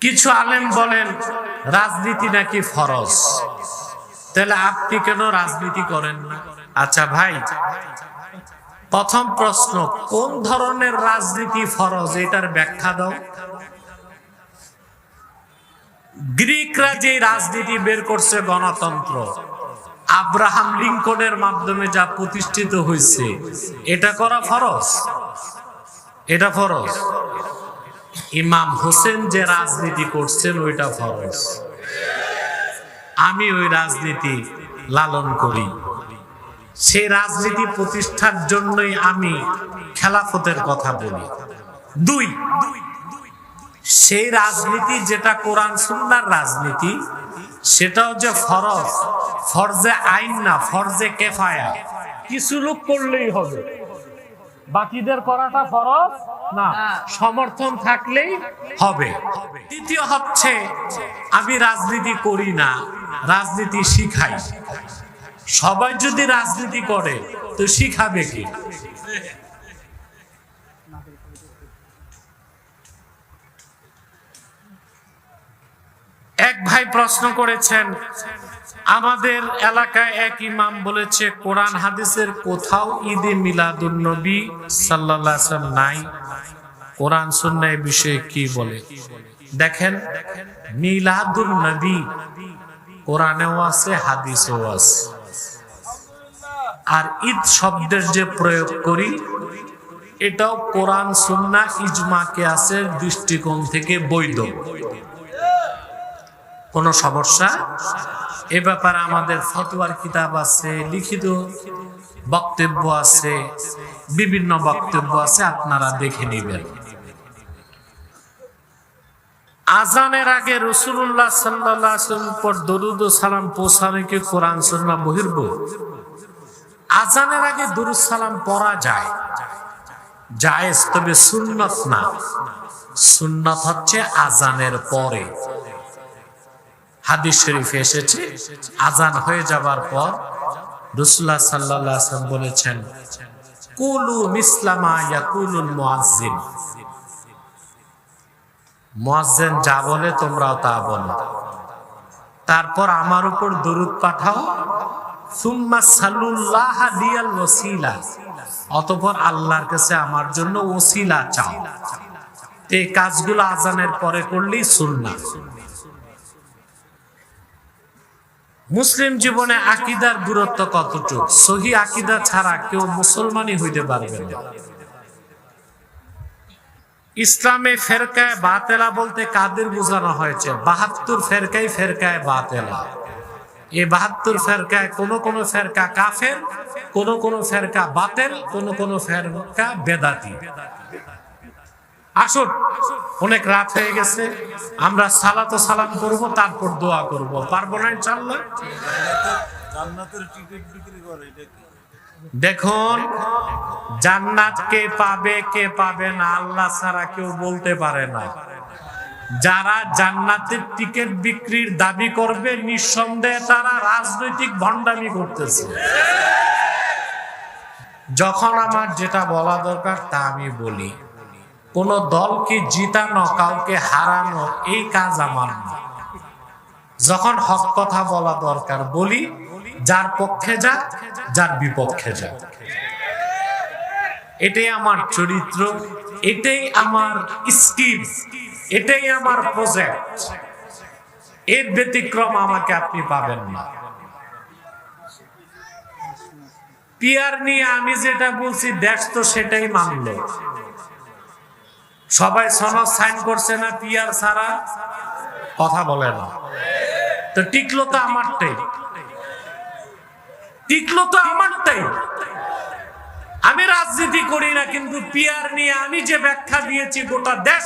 কিছু আলেম বলেন রাজনীতি নাকি ফরজ, তাহলে আপনি কেন রাজনীতি করেন না? আচ্ছা ভাই, প্রথম প্রশ্ন, কোন ধরনের রাজনীতি ফরজ এটার ব্যাখ্যা দাও। গ্রিকরা যে রাজনীতি বের করছে গণতন্ত্র, আব্রাহাম লিঙ্কনের মাধ্যমে যা প্রতিষ্ঠিত হয়েছে, এটা করা ফরজ? এটা ফরজ। ইমাম হোসেন যে রাজনীতি করছেন ওইটা ফরজ। আমি ওই রাজনীতি লালন করি, সেই রাজনীতি প্রতিষ্ঠার জন্যই আমি খেলাফতের কথা বলি। দুই, সেই রাজনীতি যেটা কোরআন সুন্নাহর রাজনীতি, সেটাও যে ফরজ, ফরজে আইন না, ফরজে কেফায়া। কিছু লোক করলেই হবে, বাকিদের করাটা ফরজ না, সমর্থন থাকলেই হবে। দ্বিতীয় হচ্ছে, আমি রাজনীতি করি না, রাজনীতি শিখাই। সবাই যদি রাজনীতি করে তো শিখাবে কি? এক ভাই প্রশ্ন করেছেন, আমাদের এলাকায় এক ইমাম বলেছে কোরআন হাদিসের কোথাও ঈদে মিলাদুন নবী সাল্লাল্লাহু আলাইহি ওয়াসাল্লাম নাই, কোরআন সুন্নাহ এই বিষয়ে কি বলে? দেখেন, মিলাদুন নবী কোরআনেও আছে, হাদিসেও আছে। আর ঈদ শব্দের যে প্রয়োগ করি, এটাও কোরআন সুন্নাহ ইজমা কিয়াসের দৃষ্টিকোণ থেকে বৈধ, কোনো সমস্যা এ ব্যাপারে আমাদের ফতোয়ার কিতাব আছে, লিখিত বক্তব্য আছে, বিভিন্ন বক্তব্য আছে, আপনারা দেখে নেবেন। আজানের আগে রাসূলুল্লাহ সাল্লাল্লাহু আলাইহি ওয়াসাল্লাম পর দরুদ ও সালাম পৌঁছানো কি কোরআন সুন্নাহ বহির্ভূত? আজানের আগে দরুদ সালাম পড়া যায়, জায়েজ, তবে সুন্নাত না। সুন্নাত হচ্ছে আজানের পরে। হাদিস শরীফে এসেছে, আজান হয়ে যাবার পর রাসূলুল্লাহ সাল্লাল্লাহু আলাইহি ওয়াসাল্লাম বলেছেন, কুলু মিসলামা ইয়াকুলুল মুয়াজ্জিন, মুয়াজ্জিন যা বলে তোমরাও তা বলো। তারপর আমার উপর দরুদ পাঠাও, সুম্মা সাল্লুল্লাহা লিয়াল ওয়াসিলা, অতঃপর আল্লাহর কাছে আমার জন্য ওসিলা চাও। এই কাজগুলো আজানের পরে করলেই সুন্নাহ। মুসলিম জীবনে আকীদার গুরুত্ব কতটুকু? সহিহ আকীদা ছাড়া কেউ মুসলমানই হইতে পারবে না। ইসলামে ফেরকায়ে বাতেলা বলতে কাদের বোঝানো হয়েছে? 72 ফেরকাই ফেরকায়ে বাতেলা। এই 72 ফেরকায় কোন কোন ফেরকা কাফের, কোন কোন ফেরকা বাতেল, কোন কোন ফেরকা বেদাতি। আসুন, অনেক রাত হয়ে গেছে, আমরা সালাত ও সালাম করব, তারপর দোয়া করব। পারবো না ইনশাআল্লাহ? জান্নাতের টিকিট বিক্রি করে, এটা কি? দেখুন, জান্নাত কে পাবে কে পাবে না আল্লাহ ছাড়া কেউ বলতে পারে না। যারা জান্নাতের টিকিট বিক্রির দাবি করবে, নিঃসন্দেহে তারা রাজনৈতিক ভণ্ডামি করতেছে। যখন আমার যেটা বলা দরকার তা আমি বলি। কোন দলকে জিতানো, কাউকে হারানো, এই কাজ আমার না। যখন হক কথা বলা দরকার বলি, যার পক্ষে যা, যার বিপক্ষে যা। এটাই আমার চরিত্র, এটাই আমার স্কিল, এটাই আমার প্রজেক্ট। এর ব্যতিক্রম আমাকে আপনি পাবেন না। পিয়ার নিয়ে আমি যেটা বলছি, দেশ তো সেটাই মানলো। সবাই সনদ সাইন করছে না, পিয়ার ছাড়া কথা বলে না। তো টিকলো তো আমারটাই, টিকলো তো আমারটাই। আমি রাজনীতি করি না, কিন্তু পিয়ার নিয়ে আমি যে ব্যাখ্যা দিয়েছি, গোটা দেশ